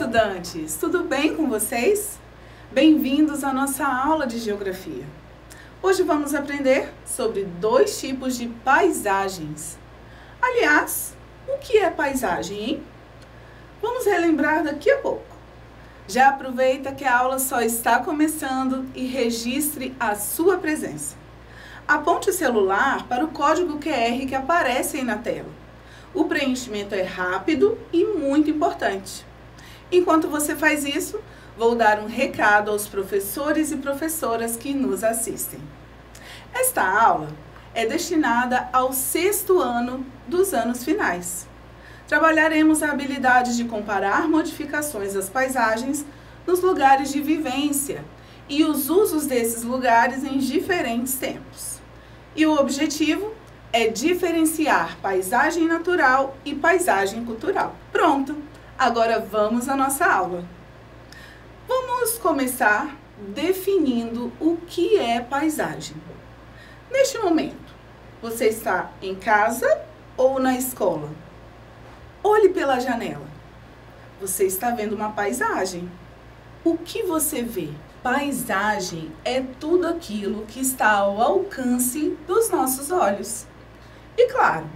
estudantes! Tudo bem com vocês? Bem-vindos à nossa aula de Geografia. Hoje vamos aprender sobre dois tipos de paisagens. Aliás, o que é paisagem, hein? Vamos relembrar daqui a pouco. Já aproveita que a aula só está começando e registre a sua presença. Aponte o celular para o código QR que aparece aí na tela. O preenchimento é rápido e muito importante. Enquanto você faz isso, vou dar um recado aos professores e professoras que nos assistem. Esta aula é destinada ao 6º ano dos anos finais. Trabalharemos a habilidade de comparar modificações das paisagens nos lugares de vivência e os usos desses lugares em diferentes tempos. E o objetivo é diferenciar paisagem natural e paisagem cultural. Pronto! Agora vamos à nossa aula. Vamos começar definindo o que é paisagem. Neste momento, você está em casa ou na escola? Olhe pela janela. Você está vendo uma paisagem. O que você vê? Paisagem é tudo aquilo que está ao alcance dos nossos olhos. E claro,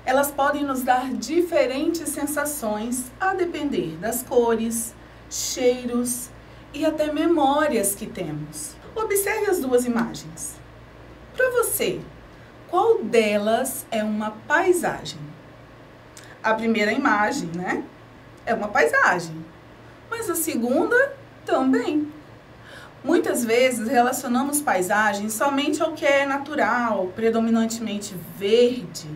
elas podem nos dar diferentes sensações a depender das cores, cheiros e até memórias que temos. Observe as duas imagens. Para você, qual delas é uma paisagem? A primeira imagem, né? É uma paisagem. Mas a segunda também. Muitas vezes relacionamos paisagem somente ao que é natural, predominantemente verde.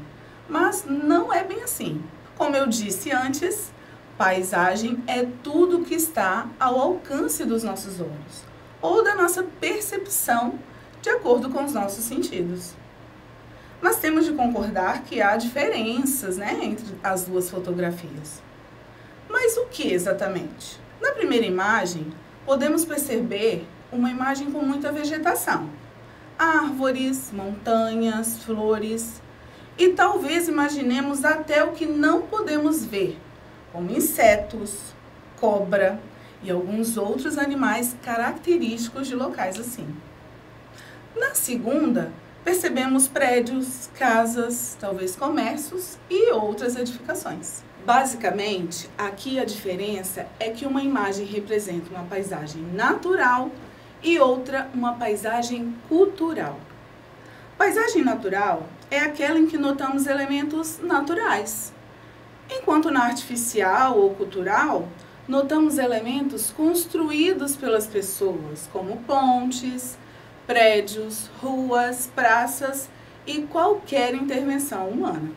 Mas não é bem assim. Como eu disse antes, paisagem é tudo que está ao alcance dos nossos olhos ou da nossa percepção de acordo com os nossos sentidos. Mas temos de concordar que há diferenças, né, entre as duas fotografias. Mas o que exatamente? Na primeira imagem, podemos perceber uma imagem com muita vegetação. Árvores, montanhas, flores. E talvez imaginemos até o que não podemos ver, como insetos, cobra e alguns outros animais característicos de locais assim. Na segunda, percebemos prédios, casas, talvez comércios e outras edificações. Basicamente, aqui a diferença é que uma imagem representa uma paisagem natural e outra uma paisagem cultural. Paisagem natural é aquela em que notamos elementos naturais, enquanto na artificial ou cultural, notamos elementos construídos pelas pessoas, como pontes, prédios, ruas, praças e qualquer intervenção humana.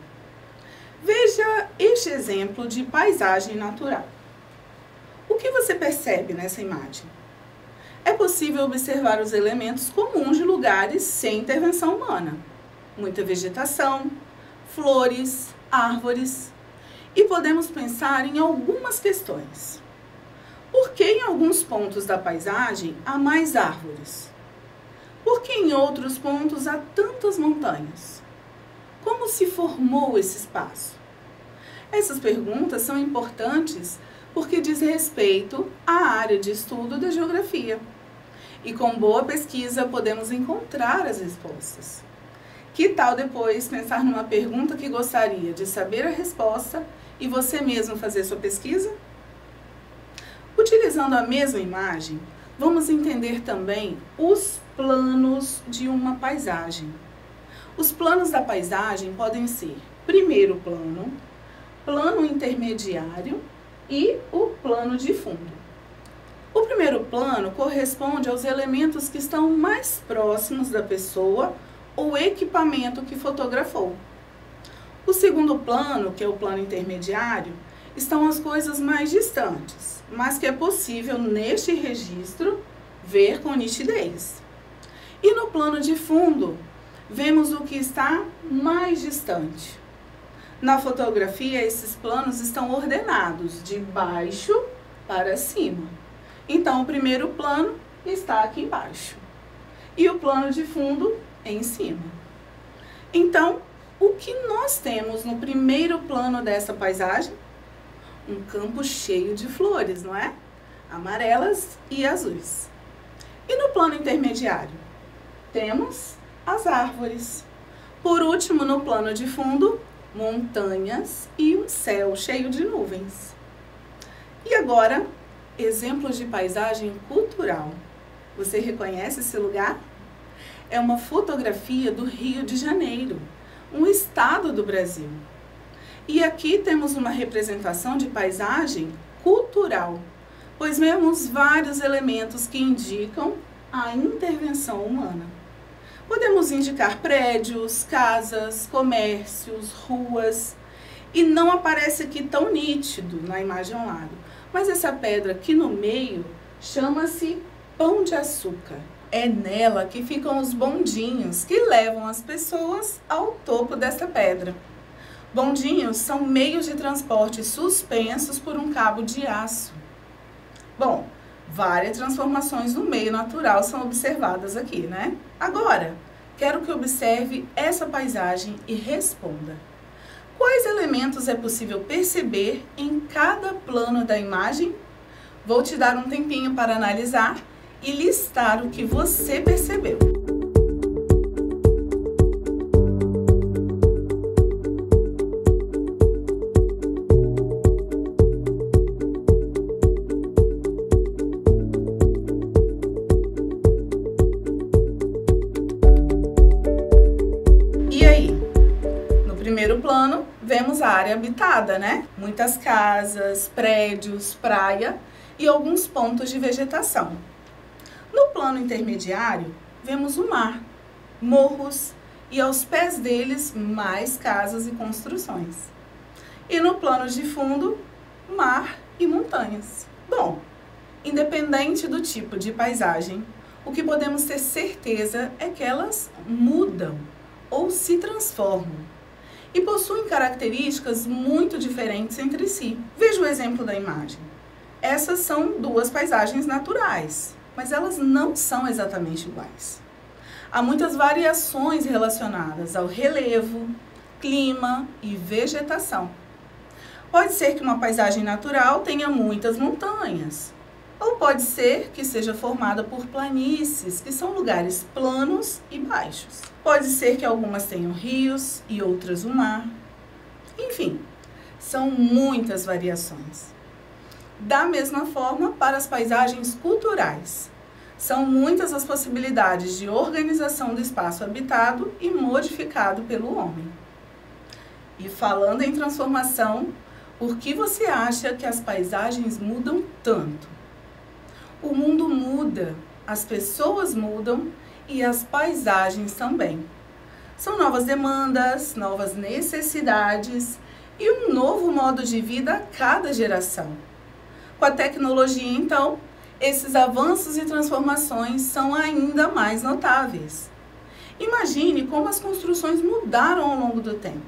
Veja este exemplo de paisagem natural. O que você percebe nessa imagem? É possível observar os elementos comuns de lugares sem intervenção humana. Muita vegetação, flores, árvores. E podemos pensar em algumas questões. Por que em alguns pontos da paisagem há mais árvores? Por que em outros pontos há tantas montanhas? Como se formou esse espaço? Essas perguntas são importantes porque diz respeito à área de estudo da geografia. E com boa pesquisa podemos encontrar as respostas. Que tal depois pensar numa pergunta que gostaria de saber a resposta e você mesmo fazer sua pesquisa? Utilizando a mesma imagem, vamos entender também os planos de uma paisagem. Os planos da paisagem podem ser primeiro plano, plano intermediário e o plano de fundo. O primeiro plano corresponde aos elementos que estão mais próximos da pessoa ou equipamento que fotografou. O segundo plano, que é o plano intermediário, estão as coisas mais distantes, mas que é possível neste registro ver com nitidez. E no plano de fundo, vemos o que está mais distante. Na fotografia, esses planos estão ordenados de baixo para cima. Então, o primeiro plano está aqui embaixo e o plano de fundo em cima. Então, o que nós temos no primeiro plano dessa paisagem? um campo cheio de flores, não é? Amarelas e azuis. E no plano intermediário, temos as árvores. Por último, no plano de fundo, montanhas e um céu cheio de nuvens. E agora, exemplos de paisagem cultural. Você reconhece esse lugar? É uma fotografia do Rio de Janeiro, um estado do Brasil. E aqui temos uma representação de paisagem cultural, pois vemos vários elementos que indicam a intervenção humana. Podemos indicar prédios, casas, comércios, ruas, e não aparece aqui tão nítido na imagem ao lado, mas essa pedra aqui no meio chama-se Pão de Açúcar. É nela que ficam os bondinhos que levam as pessoas ao topo dessa pedra. Bondinhos são meios de transporte suspensos por um cabo de aço. Bom, várias transformações no meio natural são observadas aqui, né? Agora, quero que observe essa paisagem e responda. Quais elementos é possível perceber em cada plano da imagem? Vou te dar um tempinho para analisar e listar o que você percebeu. E aí? No primeiro plano, vemos a área habitada, né? Muitas casas, prédios, praia e alguns pontos de vegetação. No plano intermediário, vemos o mar, morros e aos pés deles mais casas e construções. E no plano de fundo, mar e montanhas. Bom, independente do tipo de paisagem, o que podemos ter certeza é que elas mudam ou se transformam e possuem características muito diferentes entre si. Veja o exemplo da imagem. Essas são duas paisagens naturais, mas elas não são exatamente iguais. Há muitas variações relacionadas ao relevo, clima e vegetação. Pode ser que uma paisagem natural tenha muitas montanhas, ou pode ser que seja formada por planícies, que são lugares planos e baixos. Pode ser que algumas tenham rios e outras o mar. Enfim, são muitas variações. Da mesma forma, para as paisagens culturais, são muitas as possibilidades de organização do espaço habitado e modificado pelo homem. E falando em transformação, por que você acha que as paisagens mudam tanto? O mundo muda, as pessoas mudam e as paisagens também. São novas demandas, novas necessidades e um novo modo de vida a cada geração. Com a tecnologia, então, esses avanços e transformações são ainda mais notáveis. Imagine como as construções mudaram ao longo do tempo.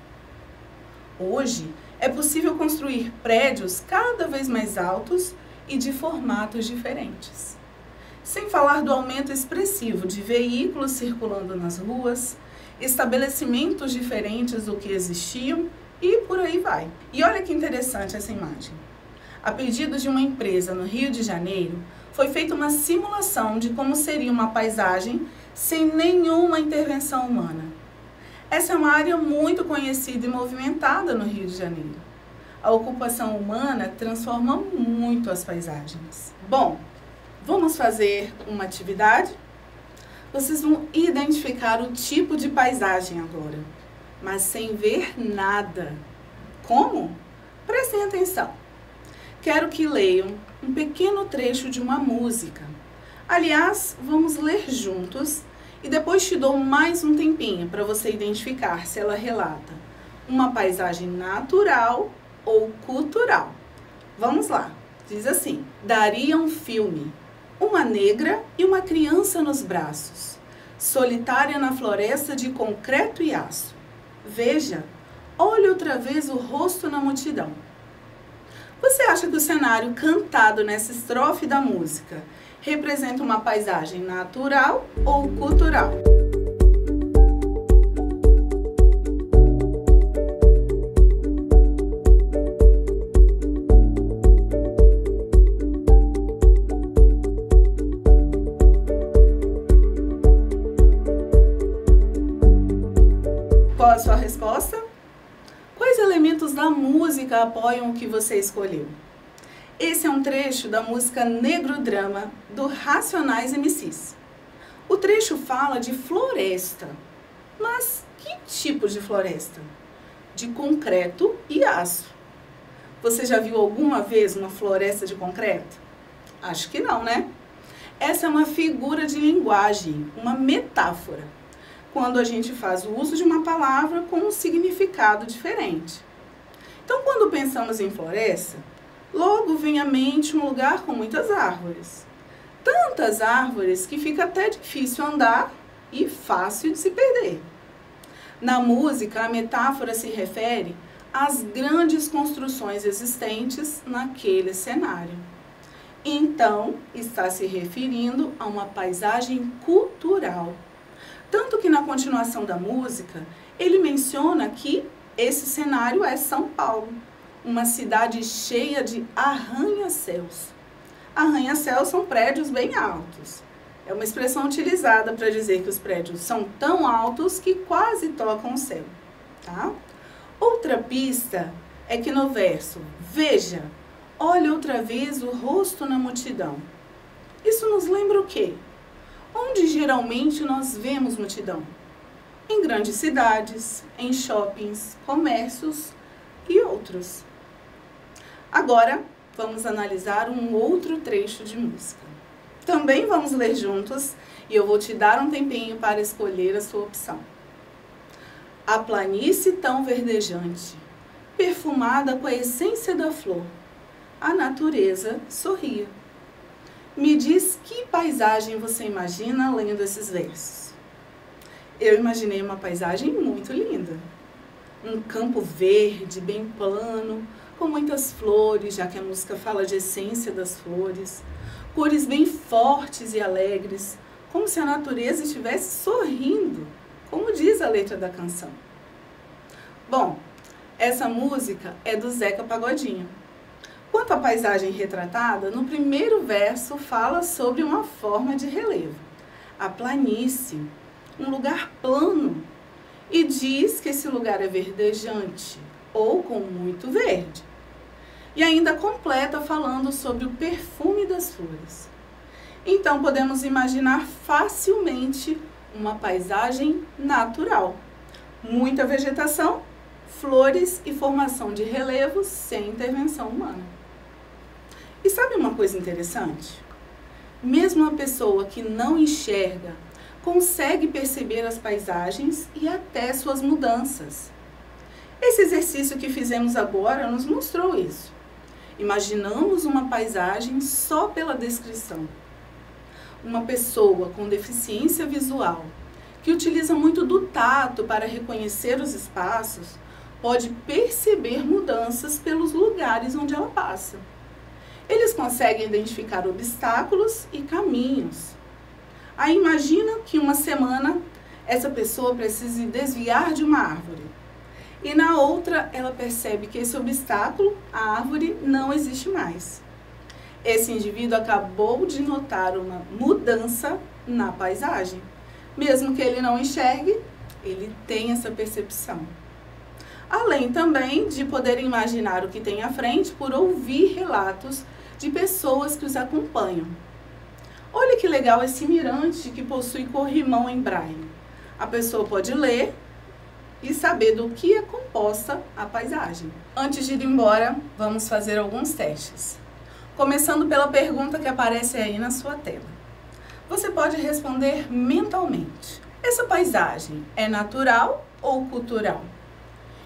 Hoje, é possível construir prédios cada vez mais altos e de formatos diferentes. Sem falar do aumento expressivo de veículos circulando nas ruas, estabelecimentos diferentes do que existiam e por aí vai. E olha que interessante essa imagem. A pedido de uma empresa no Rio de Janeiro, foi feita uma simulação de como seria uma paisagem sem nenhuma intervenção humana. Essa é uma área muito conhecida e movimentada no Rio de Janeiro. A ocupação humana transforma muito as paisagens. Bom, vamos fazer uma atividade? Vocês vão identificar o tipo de paisagem agora, mas sem ver nada. Como? Prestem atenção. Quero que leiam um pequeno trecho de uma música. Aliás, vamos ler juntos e depois te dou mais um tempinho para você identificar se ela relata uma paisagem natural ou cultural. Vamos lá. Diz assim: daria um filme, uma negra e uma criança nos braços, solitária na floresta de concreto e aço. Veja, olhe outra vez o rosto na multidão. Você acha que o cenário cantado nessa estrofe da música representa uma paisagem natural ou cultural? apoiam o que você escolheu. Esse é um trecho da música Negro Drama, do Racionais MCs. O trecho fala de floresta. Mas que tipo de floresta? De concreto e aço. Você já viu alguma vez uma floresta de concreto? Acho que não, né? Essa é uma figura de linguagem, uma metáfora, quando a gente faz o uso de uma palavra com um significado diferente. Então, quando pensamos em floresta, logo vem à mente um lugar com muitas árvores. Tantas árvores que fica até difícil andar e fácil de se perder. Na música, a metáfora se refere às grandes construções existentes naquele cenário. Então, está se referindo a uma paisagem cultural. Tanto que na continuação da música, ele menciona que esse cenário é São Paulo, uma cidade cheia de arranha-céus. Arranha-céus são prédios bem altos. É uma expressão utilizada para dizer que os prédios são tão altos que quase tocam o céu, tá? Outra pista é que no verso, veja, olha outra vez o rosto na multidão. Isso nos lembra o quê? Onde geralmente nós vemos multidão? Em grandes cidades, em shoppings, comércios e outros. Agora, vamos analisar um outro trecho de música. Também vamos ler juntos e eu vou te dar um tempinho para escolher a sua opção. A planície tão verdejante, perfumada com a essência da flor, a natureza sorria. Me diz que paisagem você imagina lendo esses versos. Eu imaginei uma paisagem muito linda. Um campo verde, bem plano, com muitas flores, já que a música fala de essência das flores, cores bem fortes e alegres, como se a natureza estivesse sorrindo, como diz a letra da canção. Bom, essa música é do Zeca Pagodinho. Quanto à paisagem retratada, no primeiro verso fala sobre uma forma de relevo, a planície, um lugar plano, e diz que esse lugar é verdejante, ou com muito verde. E ainda completa falando sobre o perfume das flores. Então podemos imaginar facilmente uma paisagem natural, muita vegetação, flores e formação de relevos sem intervenção humana. E sabe uma coisa interessante? Mesmo uma pessoa que não enxerga consegue perceber as paisagens e até suas mudanças. Esse exercício que fizemos agora nos mostrou isso. Imaginamos uma paisagem só pela descrição. Uma pessoa com deficiência visual, que utiliza muito do tato para reconhecer os espaços, pode perceber mudanças pelos lugares onde ela passa. Eles conseguem identificar obstáculos e caminhos. Aí imagina que uma semana essa pessoa precise desviar de uma árvore. E na outra ela percebe que esse obstáculo, a árvore, não existe mais. Esse indivíduo acabou de notar uma mudança na paisagem. Mesmo que ele não enxergue, ele tem essa percepção. Além também de poder imaginar o que tem à frente por ouvir relatos de pessoas que os acompanham. Olha que legal esse mirante que possui corrimão em braille. A pessoa pode ler e saber do que é composta a paisagem. Antes de ir embora, vamos fazer alguns testes. Começando pela pergunta que aparece aí na sua tela. Você pode responder mentalmente. Essa paisagem é natural ou cultural?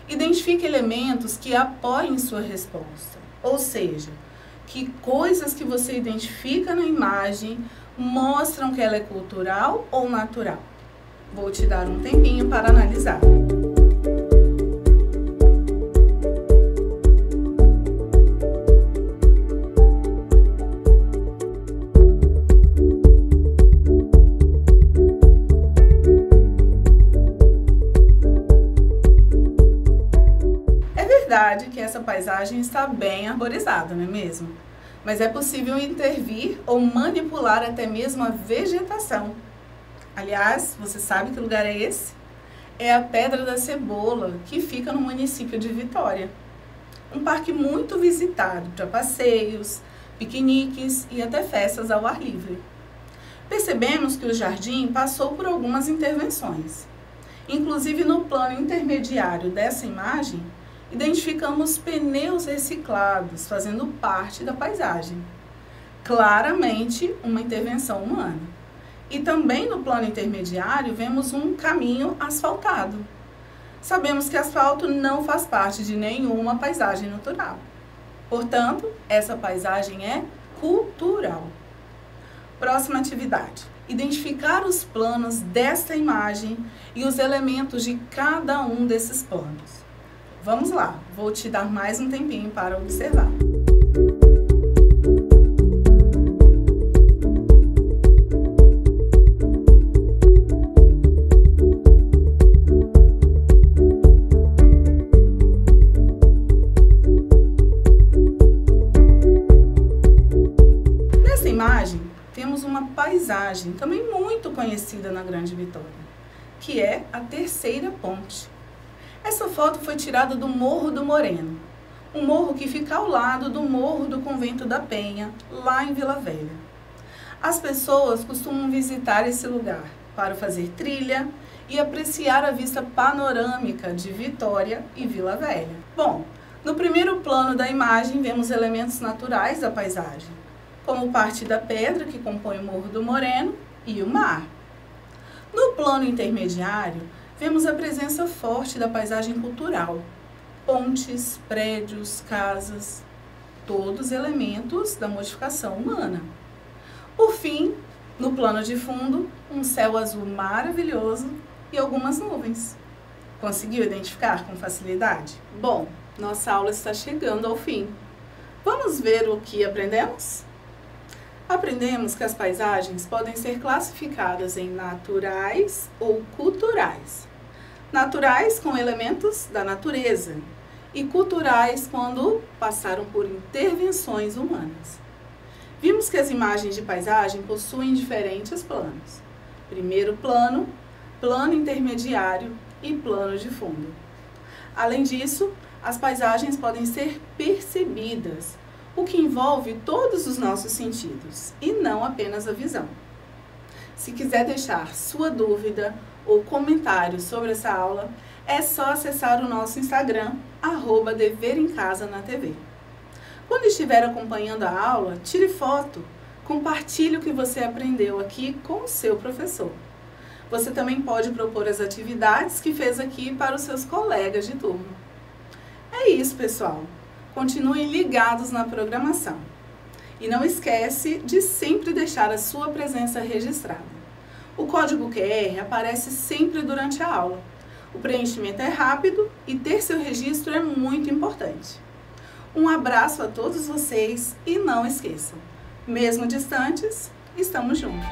Identifique elementos que apoiem sua resposta. Ou seja, que coisas que você identifica na imagem mostram que ela é cultural ou natural. Vou te dar um tempinho para analisar. É verdade que essa paisagem está bem arborizada, não é mesmo? Mas é possível intervir ou manipular até mesmo a vegetação. Aliás, você sabe que lugar é esse? É a Pedra da Cebola, que fica no município de Vitória. um parque muito visitado para passeios, piqueniques e até festas ao ar livre. Percebemos que o jardim passou por algumas intervenções. Inclusive, no plano intermediário dessa imagem, identificamos pneus reciclados fazendo parte da paisagem. Claramente, uma intervenção humana. E também no plano intermediário, vemos um caminho asfaltado. Sabemos que asfalto não faz parte de nenhuma paisagem natural. Portanto, essa paisagem é cultural. Próxima atividade. Identificar os planos desta imagem e os elementos de cada um desses planos. Vamos lá, vou te dar mais um tempinho para observar. Nessa imagem, temos uma paisagem também muito conhecida na Grande Vitória, que é a Terceira Ponte. Essa foto foi tirada do Morro do Moreno, um morro que fica ao lado do Morro do Convento da Penha, lá em Vila Velha. As pessoas costumam visitar esse lugar para fazer trilha e apreciar a vista panorâmica de Vitória e Vila Velha. Bom, no primeiro plano da imagem vemos elementos naturais da paisagem, como parte da pedra que compõe o Morro do Moreno e o mar. No plano intermediário, vemos a presença forte da paisagem cultural, pontes, prédios, casas, todos elementos da modificação humana. Por fim, no plano de fundo, um céu azul maravilhoso e algumas nuvens. Conseguiu identificar com facilidade? Bom, nossa aula está chegando ao fim. Vamos ver o que aprendemos? Aprendemos que as paisagens podem ser classificadas em naturais ou culturais. Naturais com elementos da natureza e culturais quando passaram por intervenções humanas. Vimos que as imagens de paisagem possuem diferentes planos. Primeiro plano, plano intermediário e plano de fundo. Além disso, as paisagens podem ser percebidas, o que envolve todos os nossos sentidos e não apenas a visão. Se quiser deixar sua dúvida ou comentário sobre essa aula, é só acessar o nosso Instagram, @deverimcasa-na-tv. Quando estiver acompanhando a aula, tire foto, compartilhe o que você aprendeu aqui com o seu professor. Você também pode propor as atividades que fez aqui para os seus colegas de turma. É isso, pessoal. Continuem ligados na programação. E não esquece de sempre deixar a sua presença registrada. O código QR aparece sempre durante a aula. O preenchimento é rápido e ter seu registro é muito importante. Um abraço a todos vocês e não esqueçam, mesmo distantes, estamos juntos.